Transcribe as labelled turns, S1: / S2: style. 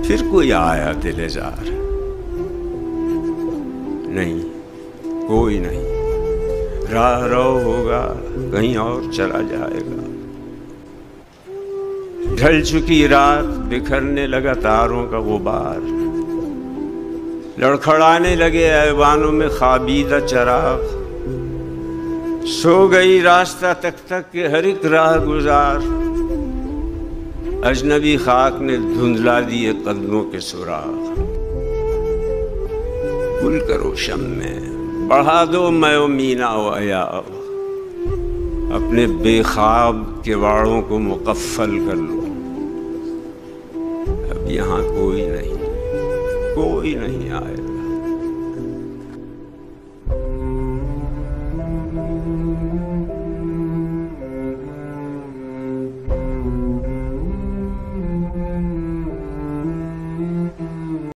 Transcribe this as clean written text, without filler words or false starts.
S1: फिर कोई आया दिलेजार, नहीं कोई नहीं, राह रो होगा कहीं और चला जाएगा। ढल चुकी रात, बिखरने लगा तारों का गुबार, लड़खड़ाने लगे ऐवानों में खाबीदा चराग, सो गई रास्ता तक तक के हर एक राह गुजार, अजनबी खाक ने धुंधला दिए कदमों के सुराग। गुल करो शम में, बढ़ा दो मैं मीना वया, अपने बेखाब किवाड़ों को मुकफ्फल कर लो। अब यहाँ कोई नहीं आए।